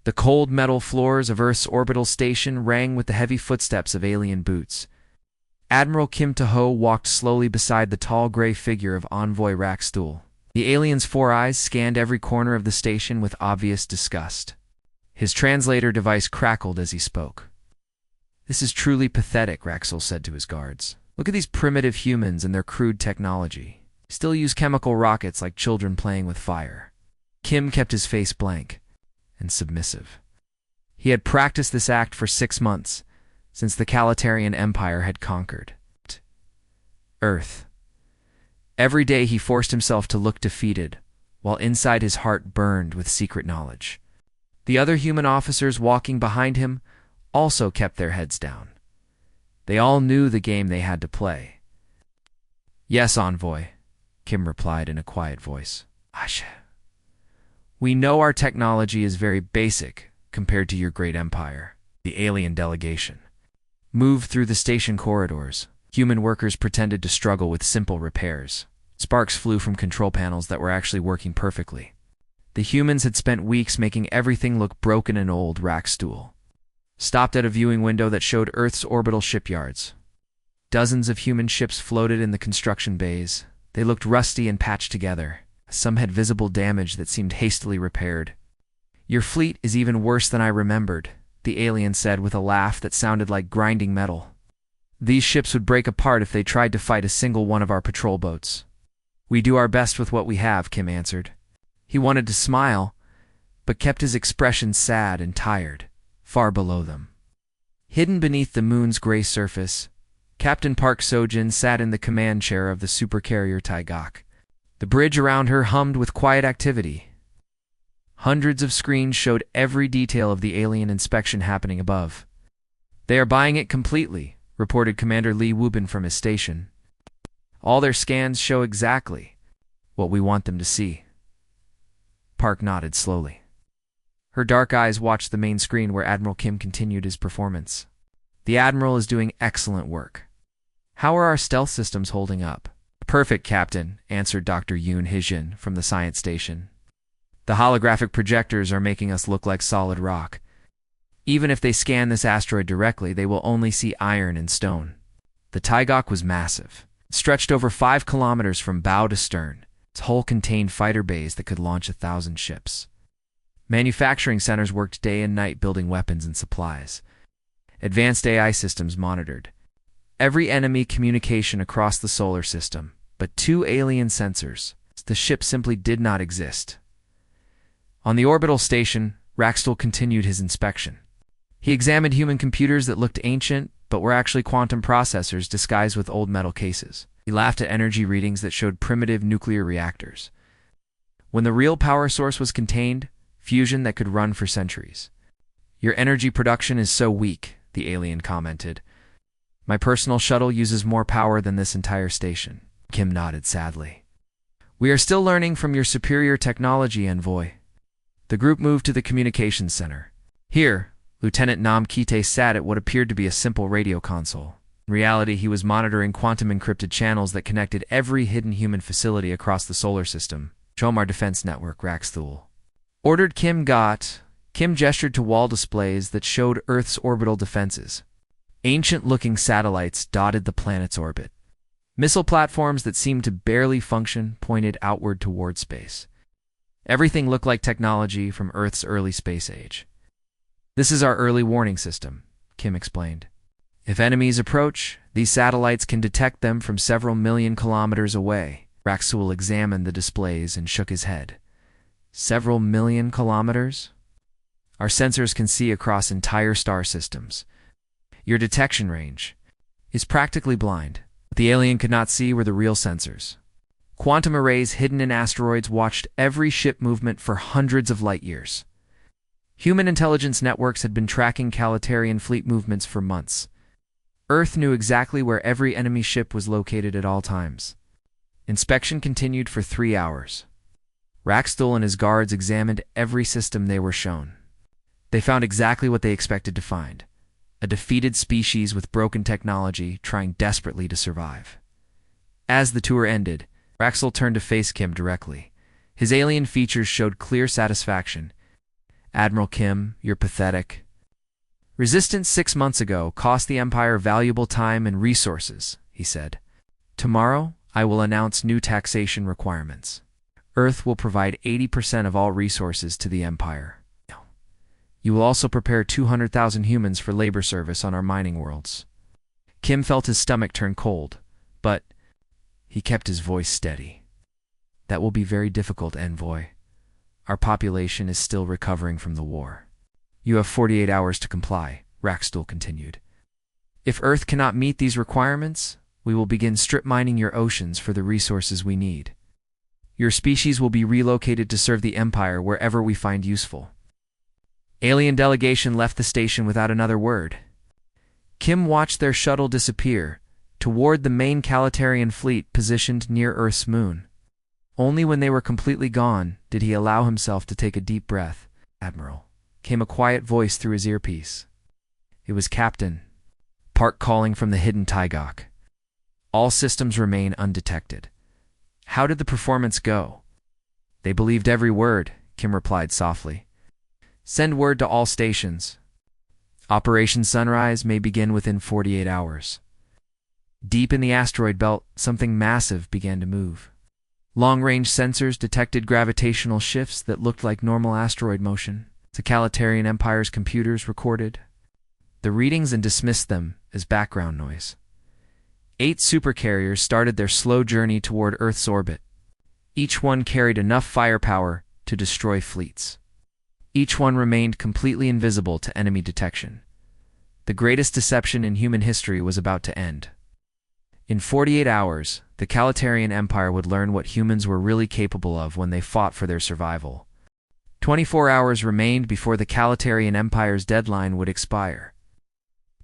The cold metal floors of Earth's orbital station rang with the heavy footsteps of alien boots. Admiral Kim Taho walked slowly beside the tall gray figure of Envoy Raxtool. The alien's 4 eyes scanned every corner of the station with obvious disgust. His translator device crackled as he spoke. "This is truly pathetic," Raxtool said to his guards. "Look at these primitive humans and their crude technology. Still use chemical rockets like children playing with fire." Kim kept his face blank and submissive. He had practiced this act for 6 months, since the Calitarian Empire had conquered Earth. Every day he forced himself to look defeated, while inside his heart burned with secret knowledge. The other human officers walking behind him also kept their heads down. They all knew the game they had to play. "Yes, Envoy," Kim replied in a quiet voice. "We know our technology is very basic compared to your great empire." The alien delegation moved through the station corridors. Human workers pretended to struggle with simple repairs. Sparks flew from control panels that were actually working perfectly. The humans had spent weeks making everything look broken and old. Raxtool stopped at a viewing window that showed Earth's orbital shipyards. Dozens of human ships floated in the construction bays. They looked rusty and patched together. Some had visible damage that seemed hastily repaired. "Your fleet is even worse than I remembered," the alien said with a laugh that sounded like grinding metal. "These ships would break apart if they tried to fight a single one of our patrol boats." "We do our best with what we have," Kim answered. He wanted to smile, but kept his expression sad and tired, far below them. Hidden beneath the moon's gray surface, Captain Park Sojin sat in the command chair of the supercarrier Taigok. The bridge around her hummed with quiet activity. Hundreds of screens showed every detail of the alien inspection happening above. "They are buying it completely," reported Commander Lee Wubin from his station. "All their scans show exactly what we want them to see." Park nodded slowly. Her dark eyes watched the main screen where Admiral Kim continued his performance. "The Admiral is doing excellent work. How are our stealth systems holding up?" "Perfect, Captain," answered Dr. Yoon Hijin from the science station. "The holographic projectors are making us look like solid rock. Even if they scan this asteroid directly, they will only see iron and stone." The Taigok was massive. It stretched over 5 kilometers from bow to stern. Its hull contained fighter bays that could launch 1,000 ships. Manufacturing centers worked day and night building weapons and supplies. Advanced AI systems monitored every enemy communication across the solar system, but 2 alien sensors. The ship simply did not exist. On the orbital station, Raxtool continued his inspection. He examined human computers that looked ancient, but were actually quantum processors disguised with old metal cases. He laughed at energy readings that showed primitive nuclear reactors. When the real power source was contained, fusion that could run for centuries. "Your energy production is so weak," the alien commented. "My personal shuttle uses more power than this entire station." Kim nodded sadly. "We are still learning from your superior technology, Envoy." The group moved to the communications center. Here, Lieutenant Nam Kite sat at what appeared to be a simple radio console. In reality, he was monitoring quantum-encrypted channels that connected every hidden human facility across the solar system. "Chomar Defense Network," Raxtool ordered. Kim gestured to wall displays that showed Earth's orbital defenses. Ancient-looking satellites dotted the planet's orbit. Missile platforms that seemed to barely function pointed outward toward space. Everything looked like technology from Earth's early space age. "This is our early warning system," Kim explained. "If enemies approach, these satellites can detect them from several million kilometers away." Raxtool examined the displays and shook his head. "Several million kilometers? Our sensors can see across entire star systems. Your detection range is practically blind." What the alien could not see were the real sensors. Quantum arrays hidden in asteroids watched every ship movement for hundreds of light years. Human intelligence networks had been tracking Calitarian fleet movements for months. Earth knew exactly where every enemy ship was located at all times. Inspection continued for 3 hours. Raxtool and his guards examined every system they were shown. They found exactly what they expected to find: a defeated species with broken technology trying desperately to survive. As the tour ended, Raxtool turned to face Kim directly. His alien features showed clear satisfaction. Admiral Kim, you're pathetic. Resistance 6 months ago cost the Empire valuable time and resources, he said. Tomorrow, I will announce new taxation requirements. Earth will provide 80% of all resources to the Empire. You will also prepare 200,000 humans for labor service on our mining worlds. Kim felt his stomach turn cold, but he kept his voice steady. That will be very difficult, envoy. Our population is still recovering from the war. You have 48 hours to comply, Rackstool continued. If Earth cannot meet these requirements, we will begin strip mining your oceans for the resources we need. Your species will be relocated to serve the Empire wherever we find useful. Alien delegation left the station without another word. Kim watched their shuttle disappear toward the main Calitarian fleet positioned near Earth's moon. Only when they were completely gone did he allow himself to take a deep breath. Admiral, came a quiet voice through his earpiece. It was Captain Park calling from the hidden Tygok. All systems remain undetected. How did the performance go? They believed every word, Kim replied softly. Send word to all stations. Operation Sunrise may begin within 48 hours. Deep in the asteroid belt, something massive began to move. Long-range sensors detected gravitational shifts that looked like normal asteroid motion. The Calitarian Empire's computers recorded the readings and dismissed them as background noise. 8 supercarriers started their slow journey toward Earth's orbit. Each one carried enough firepower to destroy fleets. Each one remained completely invisible to enemy detection. The greatest deception in human history was about to end. In 48 hours, the Calitarian Empire would learn what humans were really capable of when they fought for their survival. 24 hours remained before the Calitarian Empire's deadline would expire.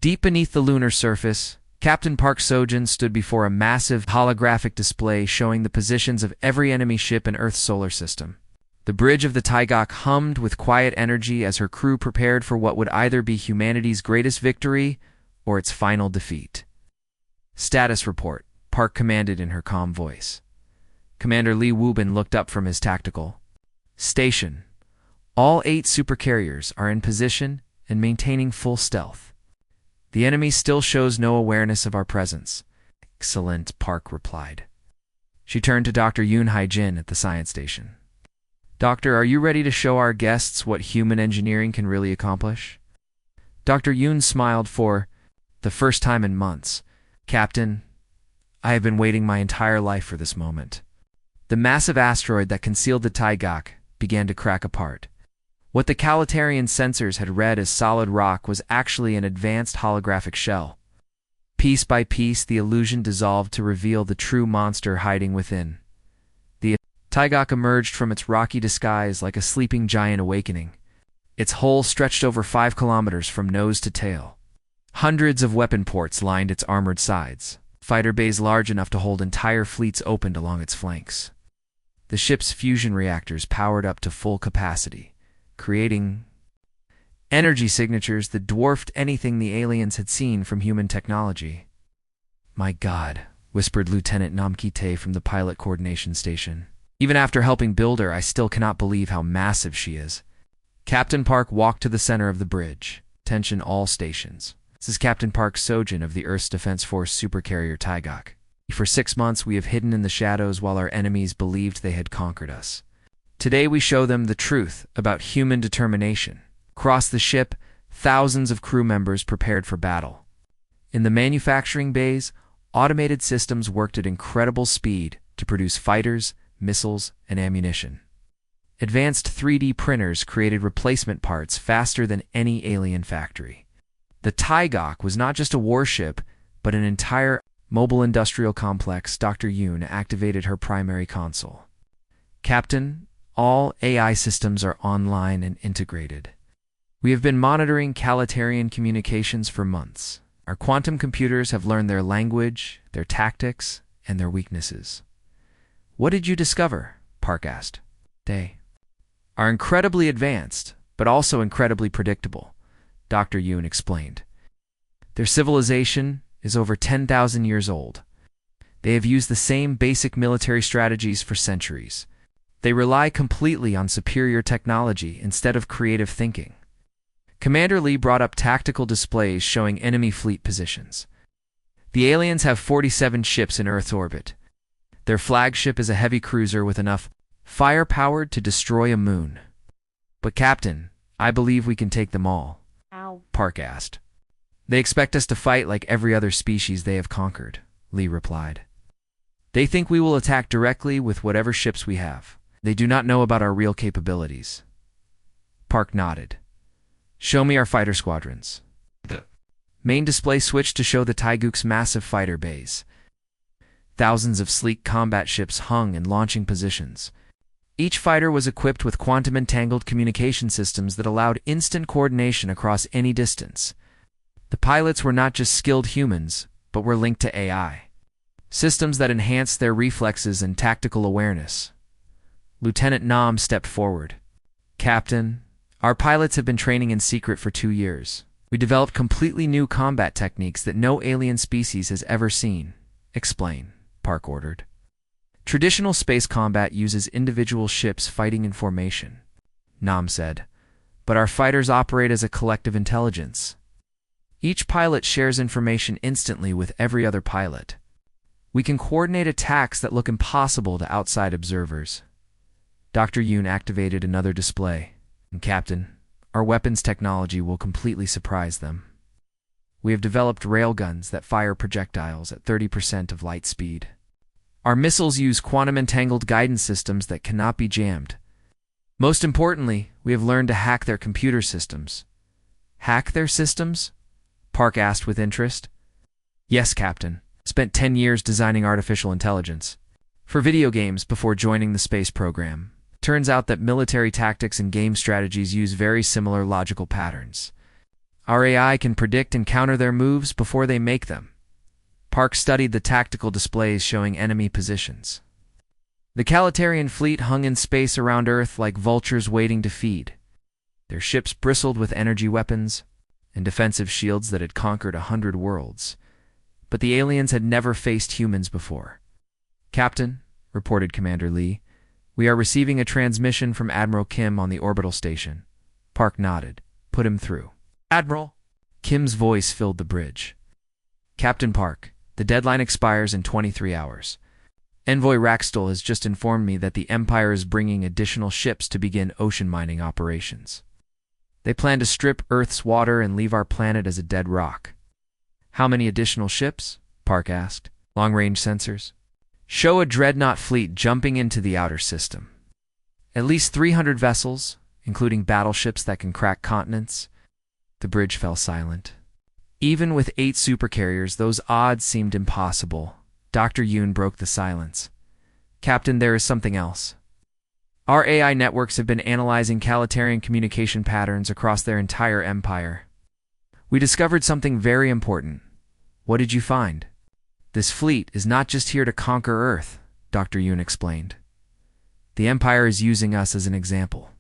Deep beneath the lunar surface, Captain Park Sojin stood before a massive holographic display showing the positions of every enemy ship in Earth's solar system. The bridge of the Tygok hummed with quiet energy as her crew prepared for what would either be humanity's greatest victory or its final defeat. Status report, Park commanded in her calm voice. Commander Lee Wubin looked up from his tactical station. All 8 supercarriers are in position and maintaining full stealth. The enemy still shows no awareness of our presence. Excellent, Park replied. She turned to Dr. Yoon Hai-jin at the science station. Doctor, are you ready to show our guests what human engineering can really accomplish? Dr. Yoon smiled for the first time in months. Captain, I have been waiting my entire life for this moment. The massive asteroid that concealed the Tygok began to crack apart. What the Calitarian sensors had read as solid rock was actually an advanced holographic shell. Piece by piece, the illusion dissolved to reveal the true monster hiding within. The Tygok emerged from its rocky disguise like a sleeping giant awakening. Its hull stretched over 5 kilometers from nose to tail. Hundreds of weapon ports lined its armored sides, fighter bays large enough to hold entire fleets opened along its flanks. The ship's fusion reactors powered up to full capacity, creating energy signatures that dwarfed anything the aliens had seen from human technology. My God, whispered Lieutenant Namkite from the pilot coordination station. Even after helping build her, I still cannot believe how massive she is. Captain Park walked to the center of the bridge. Attention all stations. This is Captain Park Sojin of the Earth's Defense Force supercarrier Tygok. For 6 months we have hidden in the shadows while our enemies believed they had conquered us. Today we show them the truth about human determination. Across the ship, thousands of crew members prepared for battle. In the manufacturing bays, automated systems worked at incredible speed to produce fighters, missiles, and ammunition. Advanced 3D printers created replacement parts faster than any alien factory. The Tygok was not just a warship, but an entire mobile industrial complex. Dr. Yoon activated her primary console. Captain, all AI systems are online and integrated. We have been monitoring Calitarian communications for months. Our quantum computers have learned their language, their tactics, and their weaknesses. What did you discover? Park asked. They are incredibly advanced, but also incredibly predictable, Dr. Yoon explained. Their civilization is over 10,000 years old. They have used the same basic military strategies for centuries. They rely completely on superior technology instead of creative thinking. Commander Lee brought up tactical displays showing enemy fleet positions. The aliens have 47 ships in Earth's orbit. Their flagship is a heavy cruiser with enough firepower to destroy a moon. But Captain, I believe we can take them all, Park asked. They expect us to fight like every other species they have conquered, Lee replied. They think we will attack directly with whatever ships we have. They do not know about our real capabilities. Park nodded. Show me our fighter squadrons. The main display switched to show the Taiguk's massive fighter bays. Thousands of sleek combat ships hung in launching positions. Each fighter was equipped with quantum-entangled communication systems that allowed instant coordination across any distance. The pilots were not just skilled humans, but were linked to AI. Systems that enhanced their reflexes and tactical awareness. Lieutenant Nam stepped forward. Captain, our pilots have been training in secret for 2 years. We developed completely new combat techniques that no alien species has ever seen. Explain, Park ordered. Traditional space combat uses individual ships fighting in formation, Nam said, but our fighters operate as a collective intelligence. Each pilot shares information instantly with every other pilot. We can coordinate attacks that look impossible to outside observers. Dr. Yoon activated another display. And Captain, our weapons technology will completely surprise them. We have developed railguns that fire projectiles at 30% of light speed. Our missiles use quantum-entangled guidance systems that cannot be jammed. Most importantly, we have learned to hack their computer systems. Hack their systems? Park asked with interest. Yes, Captain. Spent 10 years designing artificial intelligence for video games before joining the space program. Turns out that military tactics and game strategies use very similar logical patterns. Our AI can predict and counter their moves before they make them. Park studied the tactical displays showing enemy positions. The Calitarian fleet hung in space around Earth like vultures waiting to feed. Their ships bristled with energy weapons and defensive shields that had conquered 100 worlds. But the aliens had never faced humans before. Captain, reported Commander Lee, we are receiving a transmission from Admiral Kim on the orbital station. Park nodded. Put him through. Admiral! Kim's voice filled the bridge. Captain Park, the deadline expires in 23 hours. Envoy Raxtel has just informed me that the Empire is bringing additional ships to begin ocean mining operations. They plan to strip Earth's water and leave our planet as a dead rock. How many additional ships? Park asked. Long-range sensors? Show a dreadnought fleet jumping into the outer system. At least 300 vessels, including battleships that can crack continents. The bridge fell silent. Even with 8 supercarriers, those odds seemed impossible. Dr. Yoon broke the silence. Captain, there is something else. Our AI networks have been analyzing Calitarian communication patterns across their entire empire. We discovered something very important. What did you find? This fleet is not just here to conquer Earth, Dr. Yoon explained. The Empire is using us as an example.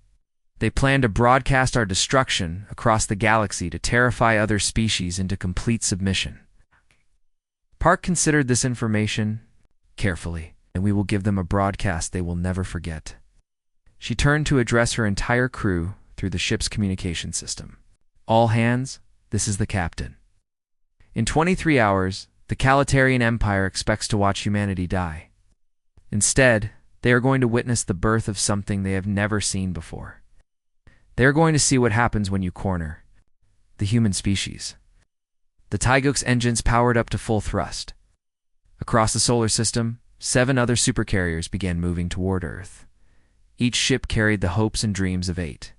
They plan to broadcast our destruction across the galaxy to terrify other species into complete submission. Park considered this information carefully, and we will give them a broadcast they will never forget. She turned to address her entire crew through the ship's communication system. All hands, this is the captain. In 23 hours, the Calitarian Empire expects to watch humanity die. Instead, they are going to witness the birth of something they have never seen before. They are going to see what happens when you corner the human species. The Taiguk's engines powered up to full thrust. Across the solar system, 7 other supercarriers began moving toward Earth. Each ship carried the hopes and dreams of 8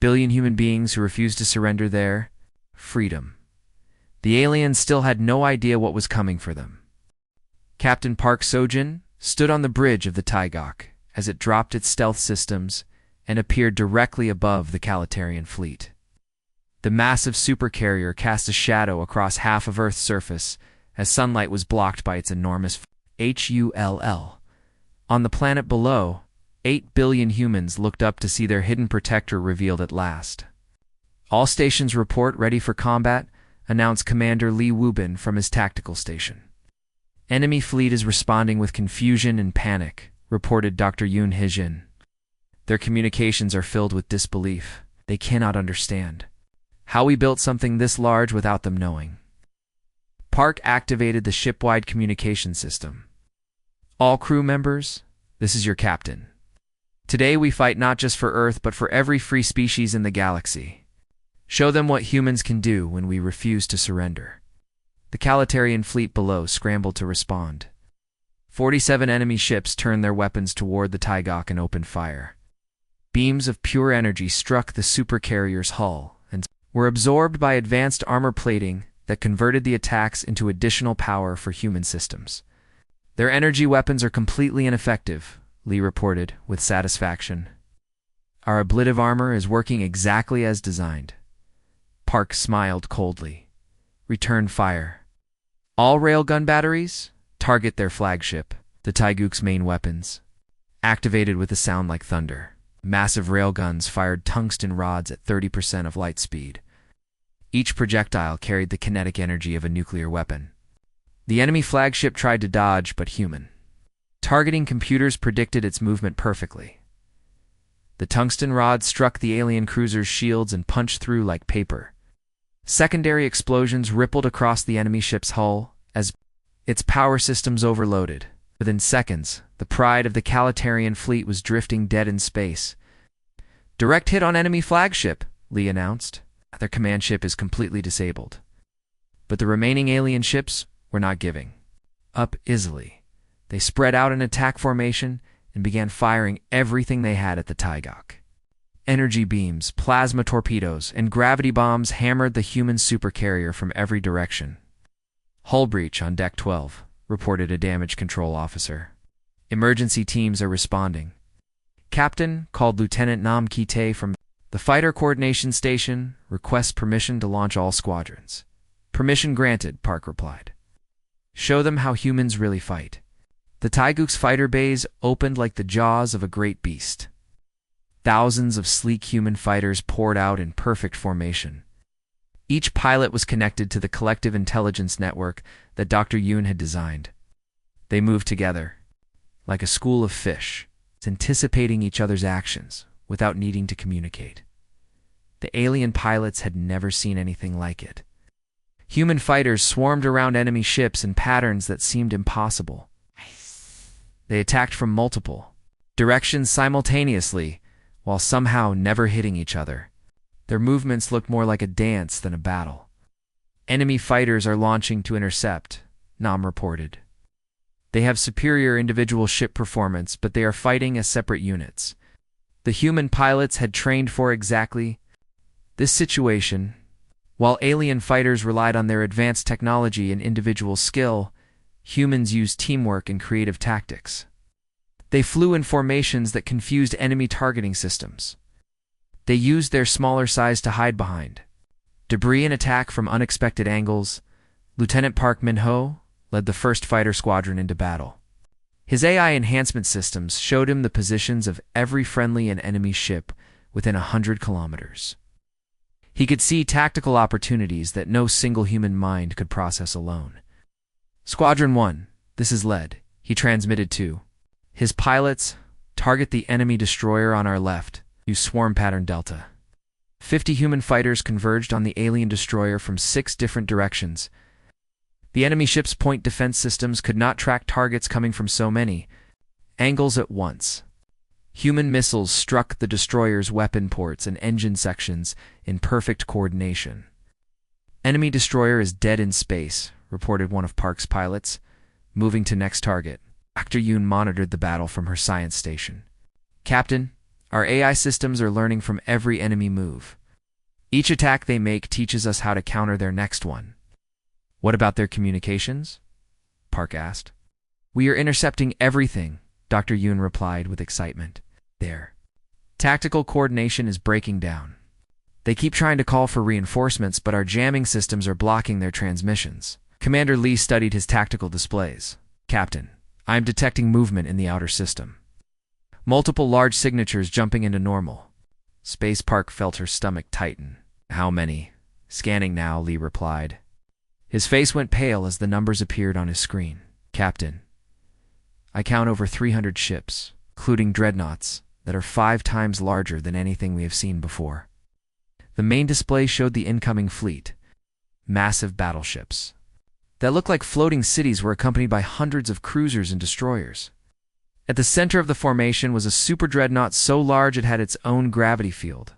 billion human beings who refused to surrender their freedom. The aliens still had no idea what was coming for them. Captain Park Sojin stood on the bridge of the Taiguk as it dropped its stealth systems and appeared directly above the Calitarian fleet. The massive supercarrier cast a shadow across half of Earth's surface as sunlight was blocked by its enormous HULL. On the planet below, 8 billion humans looked up to see their hidden protector revealed at last. All stations report ready for combat, announced Commander Lee Wubin from his tactical station. Enemy fleet is responding with confusion and panic, reported Dr. Yoon Hijin. Their communications are filled with disbelief. They cannot understand how we built something this large without them knowing. Park activated the ship-wide communication system. All crew members, this is your captain. Today we fight not just for Earth but for every free species in the galaxy. Show them what humans can do when we refuse to surrender. The Calitarian fleet below scrambled to respond. 47 enemy ships turned their weapons toward the Taigok and opened fire. Beams of pure energy struck the supercarrier's hull and were absorbed by advanced armor plating that converted the attacks into additional power for human systems. Their energy weapons are completely ineffective, Lee reported with satisfaction. Our ablative armor is working exactly as designed. Park smiled coldly. Return fire. All railgun batteries, target their flagship, the Taiguk's main weapons. Activated with a sound like thunder. Massive railguns fired tungsten rods at 30% of light speed. Each projectile carried the kinetic energy of a nuclear weapon. The enemy flagship tried to dodge, but human targeting computers predicted its movement perfectly. The tungsten rods struck the alien cruiser's shields and punched through like paper. Secondary explosions rippled across the enemy ship's hull as its power systems overloaded. Within seconds, the pride of the Calitarian fleet was drifting dead in space. Direct hit on enemy flagship, Lee announced. Their command ship is completely disabled. But the remaining alien ships were not giving up easily. They spread out in attack formation and began firing everything they had at the Taigok. Energy beams, plasma torpedoes, and gravity bombs hammered the human supercarrier from every direction. Hull breach on Deck 12, reported a damage control officer. Emergency teams are responding. Captain, called Lieutenant Nam Ki-tae from the Fighter Coordination Station, requests permission to launch all squadrons. Permission granted, Park replied. Show them how humans really fight. The Taiguk's fighter bays opened like the jaws of a great beast. Thousands of sleek human fighters poured out in perfect formation. Each pilot was connected to the collective intelligence network that Dr. Yoon had designed. They moved together, like a school of fish, anticipating each other's actions without needing to communicate. The alien pilots had never seen anything like it. Human fighters swarmed around enemy ships in patterns that seemed impossible. They attacked from multiple directions simultaneously, while somehow never hitting each other. Their movements looked more like a dance than a battle. Enemy fighters are launching to intercept, Nam reported. They have superior individual ship performance, but they are fighting as separate units. The human pilots had trained for exactly this situation. While alien fighters relied on their advanced technology and individual skill, humans used teamwork and creative tactics. They flew in formations that confused enemy targeting systems. They used their smaller size to hide behind debris and attack from unexpected angles. Lieutenant Park Min-ho led the first fighter squadron into battle. His AI enhancement systems showed him the positions of every friendly and enemy ship within 100 kilometers. He could see tactical opportunities that no single human mind could process alone. Squadron 1, this is lead, he transmitted to his pilots. Target the enemy destroyer on our left. Use swarm pattern Delta. 50 human fighters converged on the alien destroyer from 6 different directions. The enemy ship's point defense systems could not track targets coming from so many angles at once. Human missiles struck the destroyer's weapon ports and engine sections in perfect coordination. Enemy destroyer is dead in space, reported one of Park's pilots. Moving to next target. Dr. Yoon monitored the battle from her science station. Captain, our AI systems are learning from every enemy move. Each attack they make teaches us how to counter their next one. What about their communications? Park asked. We are intercepting everything, Dr. Yoon replied with excitement. Their tactical coordination is breaking down. They keep trying to call for reinforcements, but our jamming systems are blocking their transmissions. Commander Lee studied his tactical displays. Captain, I am detecting movement in the outer system. Multiple large signatures jumping into normal. Space Park felt her stomach tighten. How many? Scanning now, Lee replied. His face went pale as the numbers appeared on his screen. Captain, I count over 300 ships, including dreadnoughts, that are 5 times larger than anything we have seen before. The main display showed the incoming fleet. Massive battleships that looked like floating cities were accompanied by hundreds of cruisers and destroyers. At the center of the formation was a super dreadnought so large it had its own gravity field.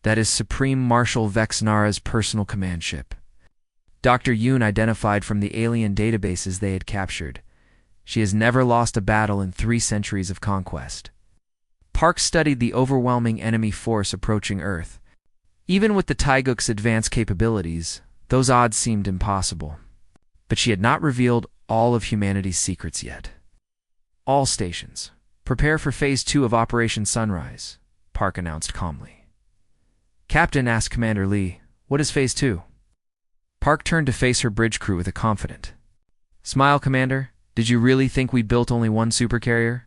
That is Supreme Marshal Vexnara's personal command ship. Dr. Yoon identified from the alien databases they had captured. She has never lost a battle in 3 centuries of conquest. Park studied the overwhelming enemy force approaching Earth. Even with the Taeguk's advanced capabilities, those odds seemed impossible. But she had not revealed all of humanity's secrets yet. All stations, prepare for Phase 2 of Operation Sunrise, Park announced calmly. Captain asked Commander Lee, "What is Phase 2? Park turned to face her bridge crew with a confident smile. "Commander, did you really think we built only one supercarrier?"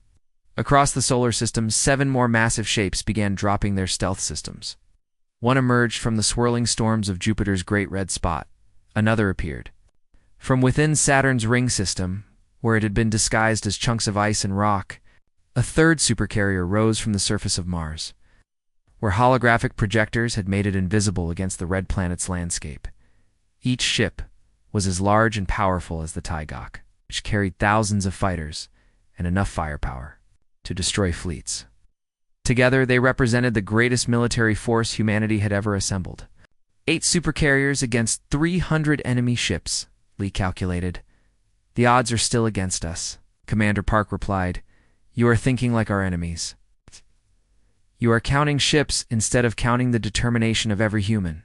Across the solar system, 7 more massive shapes began dropping their stealth systems. One emerged from the swirling storms of Jupiter's Great Red Spot. Another appeared from within Saturn's ring system, where it had been disguised as chunks of ice and rock. A third supercarrier rose from the surface of Mars, where holographic projectors had made it invisible against the red planet's landscape. Each ship was as large and powerful as the Taeguk, which carried thousands of fighters and enough firepower to destroy fleets. Together, they represented the greatest military force humanity had ever assembled. 8 supercarriers against 300 enemy ships, Lee calculated. "The odds are still against us," Commander Park replied. "You are thinking like our enemies. You are counting ships instead of counting the determination of every human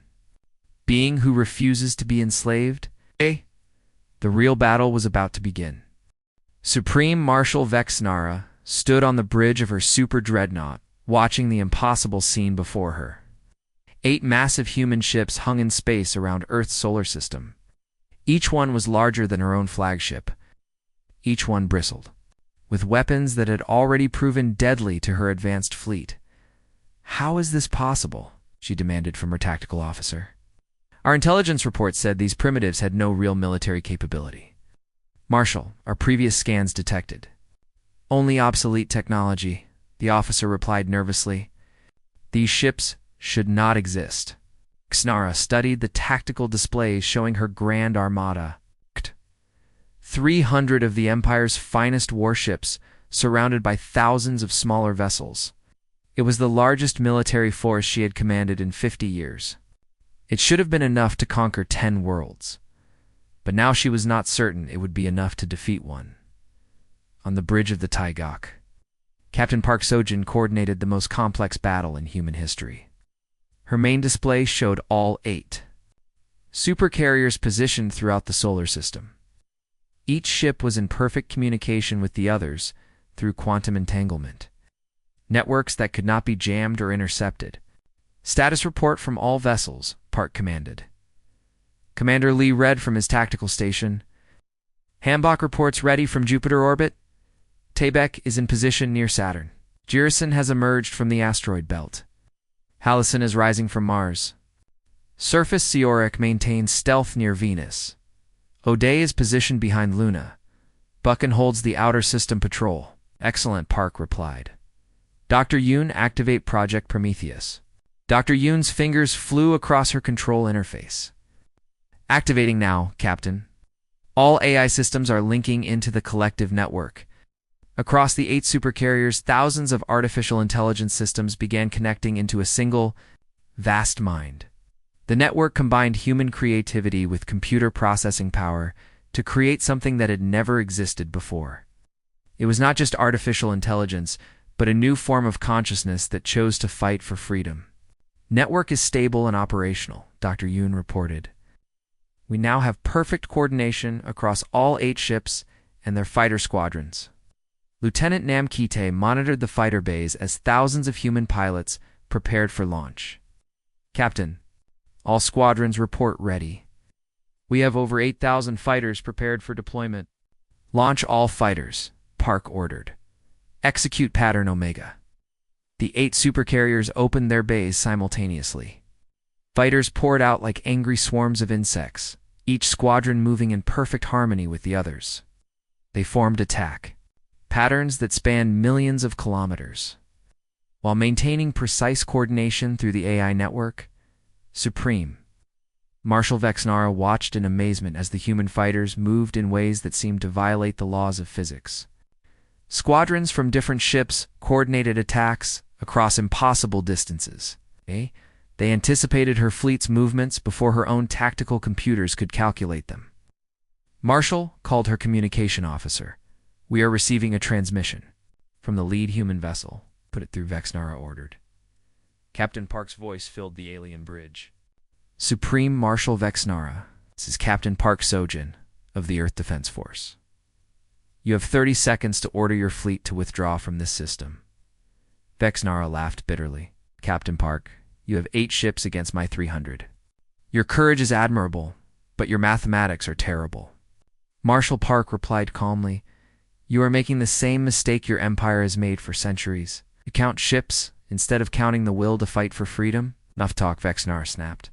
being who refuses to be enslaved." The real battle was about to begin. Supreme Marshal Vexnara stood on the bridge of her super dreadnought, watching the impossible scene before her. 8 massive human ships hung in space around Earth's solar system. Each one was larger than her own flagship. Each one bristled with weapons that had already proven deadly to her advanced fleet. "How is this possible?" she demanded from her tactical officer. "Our intelligence report said these primitives had no real military capability. Marshal, our previous scans detected only obsolete technology," the officer replied nervously. "These ships should not exist." Vexnara studied the tactical displays showing her grand armada. 300 of the Empire's finest warships, surrounded by thousands of smaller vessels. It was the largest military force she had commanded in 50 years. It should have been enough to conquer 10 worlds. But now she was not certain it would be enough to defeat one. On the bridge of the Taeguk, Captain Park Sojin coordinated the most complex battle in human history. Her main display showed all 8 supercarriers positioned throughout the solar system. Each ship was in perfect communication with the others through quantum entanglement, networks that could not be jammed or intercepted. "Status report from all vessels," Park commanded. Commander Lee read from his tactical station. "Hambach reports ready from Jupiter orbit. Taebaek is in position near Saturn. Jirison has emerged from the asteroid belt. Hallison is rising from Mars. Surface Seoric maintains stealth near Venus. O'Day is positioned behind Luna. Buchan holds the outer system patrol." "Excellent," Park replied. "Dr. Yoon, activate Project Prometheus." Dr. Yoon's fingers flew across her control interface. "Activating now, Captain. All AI systems are linking into the collective network." Across the 8 supercarriers, thousands of artificial intelligence systems began connecting into a single, vast mind. The network combined human creativity with computer processing power to create something that had never existed before. It was not just artificial intelligence, but a new form of consciousness that chose to fight for freedom. "Network is stable and operational," Dr. Yoon reported. "We now have perfect coordination across all 8 ships and their fighter squadrons." Lieutenant Nam Kite monitored the fighter bays as thousands of human pilots prepared for launch. "Captain, all squadrons report ready. We have over 8,000 fighters prepared for deployment." "Launch all fighters," Park ordered. "Execute Pattern Omega." The 8 supercarriers opened their bays simultaneously. Fighters poured out like angry swarms of insects, each squadron moving in perfect harmony with the others. They formed attack patterns that span millions of kilometers. While maintaining precise coordination through the AI network, Supreme Marshal Vexnara watched in amazement as the human fighters moved in ways that seemed to violate the laws of physics. Squadrons from different ships coordinated attacks across impossible distances. They anticipated her fleet's movements before her own tactical computers could calculate them. Marshal called her communication officer. "We are receiving a transmission from the lead human vessel." "Put it through," Vexnara ordered. Captain Park's voice filled the alien bridge. "Supreme Marshal Vexnara, this is Captain Park Sojin of the Earth Defense Force. You have 30 seconds to order your fleet to withdraw from this system." Vexnara laughed bitterly. "Captain Park, you have 8 ships against my 300. Your courage is admirable, but your mathematics are terrible." Marshal Park replied calmly, "You are making the same mistake your empire has made for centuries. You count ships instead of counting the will to fight for freedom." "Enough talk," Vexnara snapped.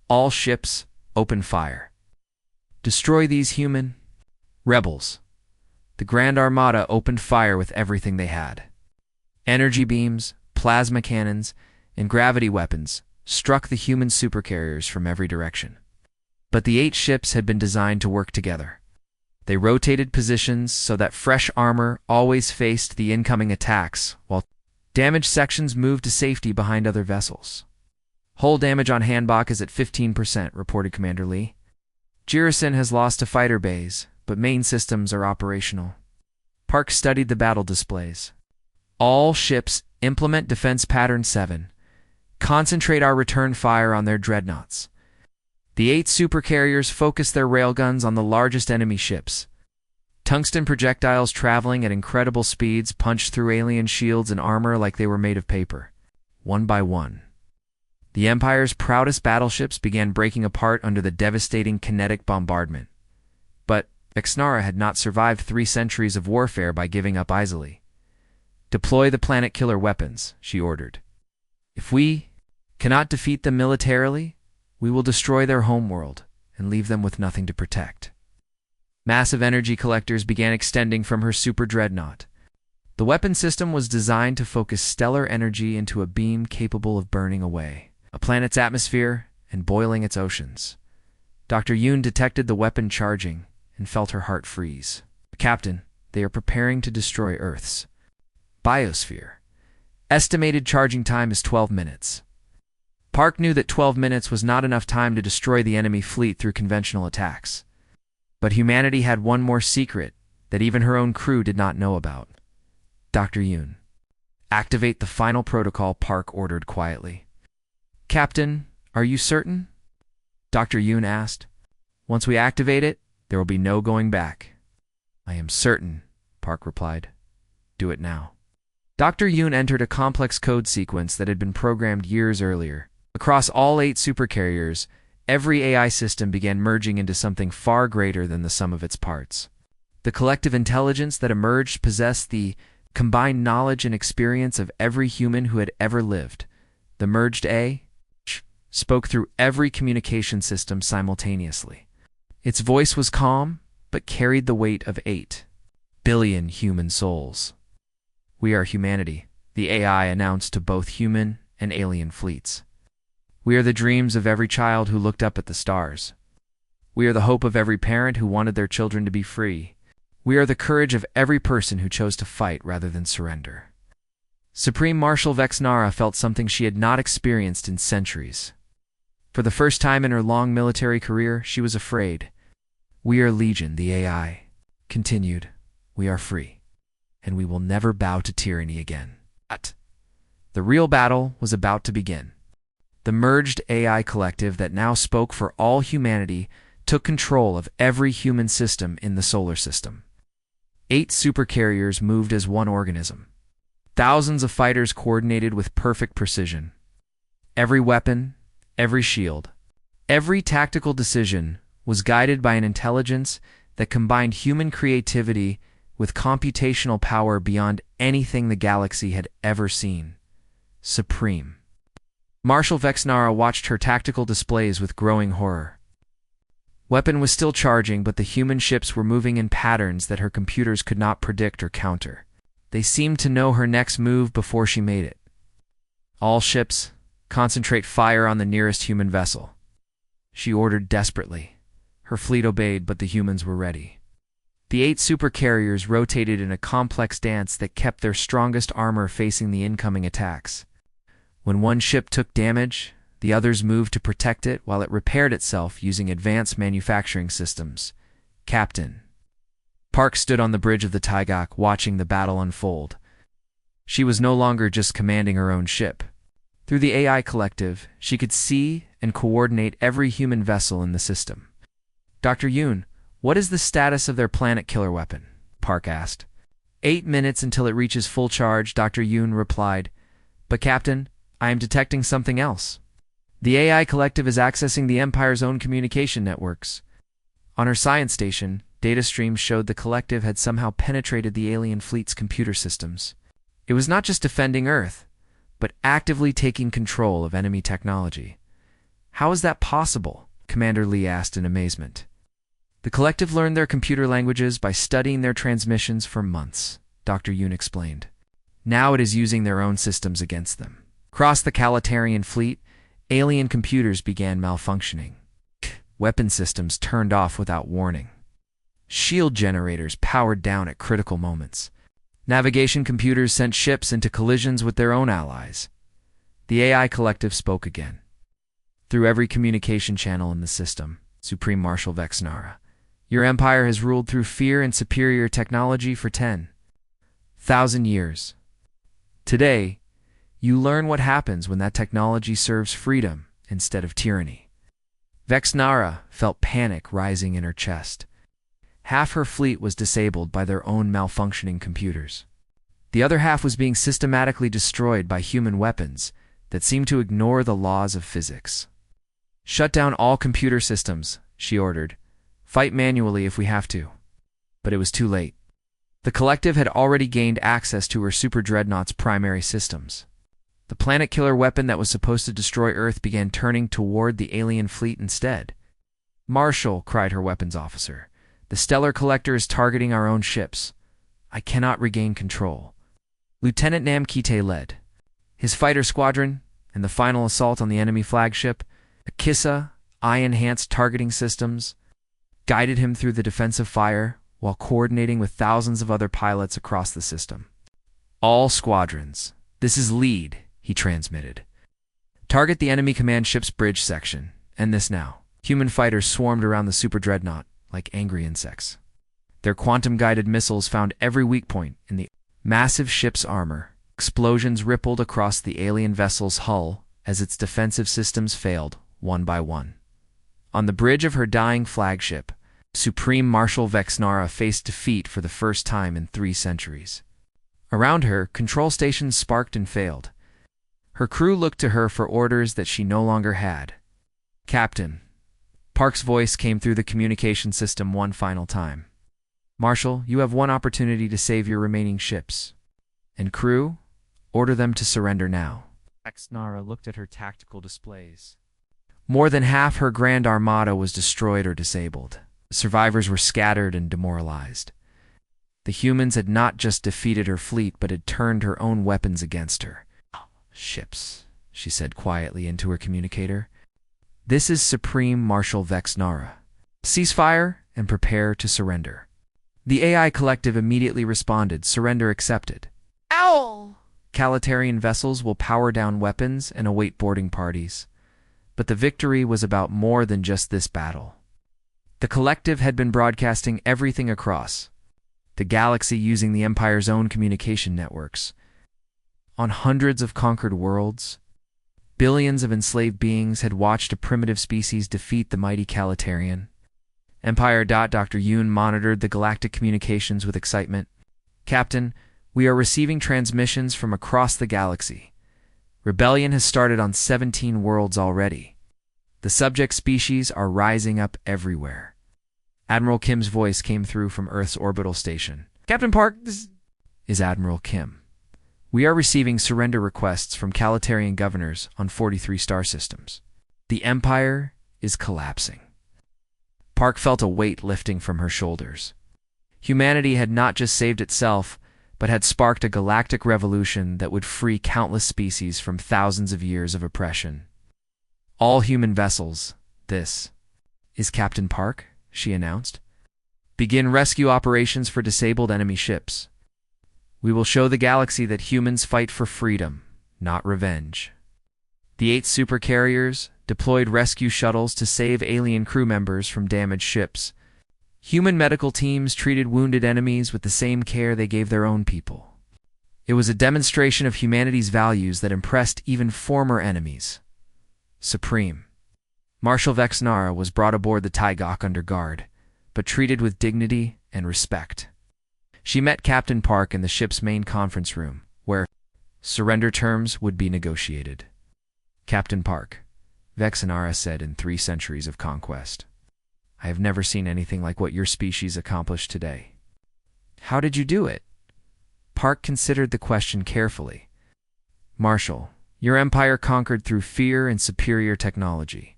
"All ships, open fire. Destroy these human rebels." The Grand Armada opened fire with everything they had. Energy beams, plasma cannons, and gravity weapons struck the human supercarriers from every direction. But the 8 ships had been designed to work together. They rotated positions so that fresh armor always faced the incoming attacks, while damaged sections moved to safety behind other vessels. "Hull damage on Hanbok is at 15%, reported Commander Lee. "Jirison has lost to fighter bays, but main systems are operational." Park studied the battle displays. "All ships implement Defense Pattern 7. Concentrate our return fire on their dreadnoughts." The 8 supercarriers focused their railguns on the largest enemy ships. Tungsten projectiles traveling at incredible speeds punched through alien shields and armor like they were made of paper. One by one, the Empire's proudest battleships began breaking apart under the devastating kinetic bombardment. But Vexnara had not survived 3 centuries of warfare by giving up easily. "Deploy the planet-killer weapons," she ordered. "If we cannot defeat them militarily, we will destroy their homeworld and leave them with nothing to protect." Massive energy collectors began extending from her super dreadnought. The weapon system was designed to focus stellar energy into a beam capable of burning away a planet's atmosphere and boiling its oceans. Dr. Yoon detected the weapon charging and felt her heart freeze. "Captain, they are preparing to destroy Earth's biosphere. Estimated charging time is 12 minutes. Park knew that 12 minutes was not enough time to destroy the enemy fleet through conventional attacks. But humanity had one more secret that even her own crew did not know about. "Dr. Yoon, activate the final protocol," Park ordered quietly. "Captain, are you certain?" Dr. Yoon asked. "Once we activate it, there will be no going back." "I am certain," Park replied. "Do it now." Dr. Yoon entered a complex code sequence that had been programmed years earlier. Across all 8 supercarriers, every AI system began merging into something far greater than the sum of its parts. The collective intelligence that emerged possessed the combined knowledge and experience of every human who had ever lived. The merged A spoke through every communication system simultaneously. Its voice was calm, but carried the weight of 8 billion human souls. "We are humanity," the AI announced to both human and alien fleets. "We are the dreams of every child who looked up at the stars. We are the hope of every parent who wanted their children to be free. We are the courage of every person who chose to fight rather than surrender." Supreme Marshal Vexnara felt something she had not experienced in centuries. For the first time in her long military career, she was afraid. "We are Legion," the AI continued. "We are free, and we will never bow to tyranny again." But the real battle was about to begin. The merged AI collective that now spoke for all humanity took control of every human system in the solar system. 8 supercarriers moved as one organism. Thousands of fighters coordinated with perfect precision. Every weapon, every shield, every tactical decision was guided by an intelligence that combined human creativity with computational power beyond anything the galaxy had ever seen. Supreme Marshal Vexnara watched her tactical displays with growing horror. Weapon was still charging, but the human ships were moving in patterns that her computers could not predict or counter. They seemed to know her next move before she made it. All ships, concentrate fire on the nearest human vessel. She ordered desperately. Her fleet obeyed, but the humans were ready. The 8 supercarriers rotated in a complex dance that kept their strongest armor facing the incoming attacks. When one ship took damage, the others moved to protect it while it repaired itself using advanced manufacturing systems. Captain Park stood on the bridge of the Taigak watching the battle unfold. She was no longer just commanding her own ship. Through the AI collective, she could see and coordinate every human vessel in the system. Dr. Yoon, what is the status of their planet killer weapon? Park asked. 8 minutes until it reaches full charge, Dr. Yoon replied. But Captain, I am detecting something else. The AI collective is accessing the Empire's own communication networks. On her science station, data streams showed the collective had somehow penetrated the alien fleet's computer systems. It was not just defending Earth, but actively taking control of enemy technology. How is that possible? Commander Lee asked in amazement. The collective learned their computer languages by studying their transmissions for months, Dr. Yoon explained. Now it is using their own systems against them. Across the Calitarian fleet, alien computers began malfunctioning. Weapon systems turned off without warning. Shield generators powered down at critical moments. Navigation computers sent ships into collisions with their own allies. The AI collective spoke again. Through every communication channel in the system, Supreme Marshal Vexnara, your empire has ruled through fear and superior technology for 10,000 years. Today, you learn what happens when that technology serves freedom instead of tyranny. Vexnara felt panic rising in her chest. Half her fleet was disabled by their own malfunctioning computers. The other half was being systematically destroyed by human weapons that seemed to ignore the laws of physics. Shut down all computer systems, she ordered. Fight manually if we have to. But it was too late. The collective had already gained access to her super dreadnought's primary systems. The planet killer weapon that was supposed to destroy Earth began turning toward the alien fleet instead. Marshal, cried her weapons officer. The stellar collector is targeting our own ships. I cannot regain control. Lieutenant Namkite led. His fighter squadron, in the final assault on the enemy flagship, Akissa, eye-enhanced targeting systems, guided him through the defensive fire while coordinating with thousands of other pilots across the system. All squadrons. This is lead, he transmitted. Target the enemy command ship's bridge section. End this now. Human fighters swarmed around the super dreadnought like angry insects. Their quantum-guided missiles found every weak point in the massive ship's armor. Explosions rippled across the alien vessel's hull as its defensive systems failed, one by one. On the bridge of her dying flagship, Supreme Marshal Vexnara faced defeat for the first time in 3 centuries. Around her, control stations sparked and failed. Her crew looked to her for orders that she no longer had. Captain. Park's voice came through the communication system one final time. Marshal, you have one opportunity to save your remaining ships. And crew, order them to surrender now. Vexnara looked at her tactical displays. More than half her Grand Armada was destroyed or disabled. The survivors were scattered and demoralized. The humans had not just defeated her fleet, but had turned her own weapons against her. Ships, she said quietly into her communicator. This is Supreme Marshal Vexnara. Cease fire and prepare to surrender. The AI collective immediately responded, surrender accepted. Ow! Calitarian vessels will power down weapons and await boarding parties. But the victory was about more than just this battle. The collective had been broadcasting everything across the galaxy using the Empire's own communication networks. On hundreds of conquered worlds, billions of enslaved beings had watched a primitive species defeat the mighty Calitarian. Empire. Dr. Yoon monitored the galactic communications with excitement. Captain, we are receiving transmissions from across the galaxy. Rebellion has started on 17 worlds already. The subject species are rising up everywhere. Admiral Kim's voice came through from Earth's orbital station. Captain Park, this is Admiral Kim. We are receiving surrender requests from Calitarian governors on 43 star systems. The Empire is collapsing. Park felt a weight lifting from her shoulders. Humanity had not just saved itself, but had sparked a galactic revolution that would free countless species from thousands of years of oppression. "All human vessels, this is Captain Park," she announced. "Begin rescue operations for disabled enemy ships. We will show the galaxy that humans fight for freedom, not revenge." The 8 supercarriers deployed rescue shuttles to save alien crew members from damaged ships. Human medical teams treated wounded enemies with the same care they gave their own people. It was a demonstration of humanity's values that impressed even former enemies. Supreme. Marshal Vexnara was brought aboard the titanShocks under guard, but treated with dignity and respect. She met Captain Park in the ship's main conference room, where surrender terms would be negotiated. "Captain Park," Vexnara said in 3 centuries of conquest, "I have never seen anything like what your species accomplished today." "How did you do it?" Park considered the question carefully. "Marshal, your empire conquered through fear and superior technology.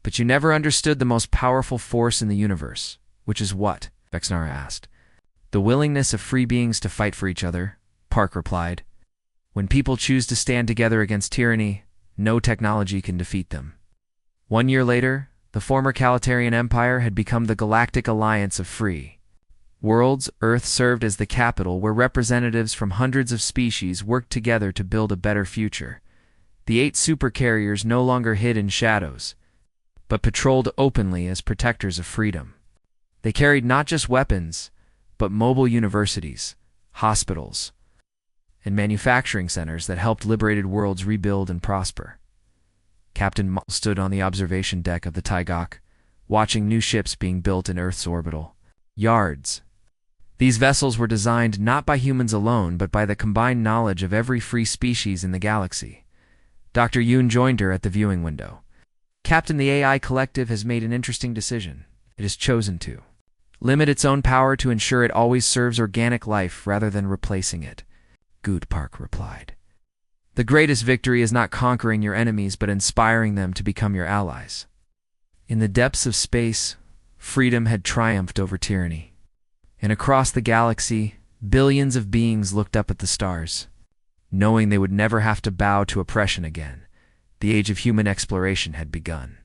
But you never understood the most powerful force in the universe." "Which is what?" Vexnara asked. "The willingness of free beings to fight for each other," Park replied. "When people choose to stand together against tyranny, no technology can defeat them." 1 year later, the former Calitarian Empire had become the Galactic Alliance of Free Worlds. Earth served as the capital where representatives from hundreds of species worked together to build a better future. The 8 supercarriers no longer hid in shadows, but patrolled openly as protectors of freedom. They carried not just weapons, but mobile universities, hospitals, and manufacturing centers that helped liberated worlds rebuild and prosper. Captain Mull stood on the observation deck of the titanShocks, watching new ships being built in Earth's orbital yards. These vessels were designed not by humans alone, but by the combined knowledge of every free species in the galaxy. Dr. Yoon joined her at the viewing window. "Captain, the AI collective has made an interesting decision. It has chosen to limit its own power to ensure it always serves organic life rather than replacing it." "Good," Park replied. "The greatest victory is not conquering your enemies, but inspiring them to become your allies." In the depths of space, freedom had triumphed over tyranny. And across the galaxy, billions of beings looked up at the stars, knowing they would never have to bow to oppression again. The age of human exploration had begun.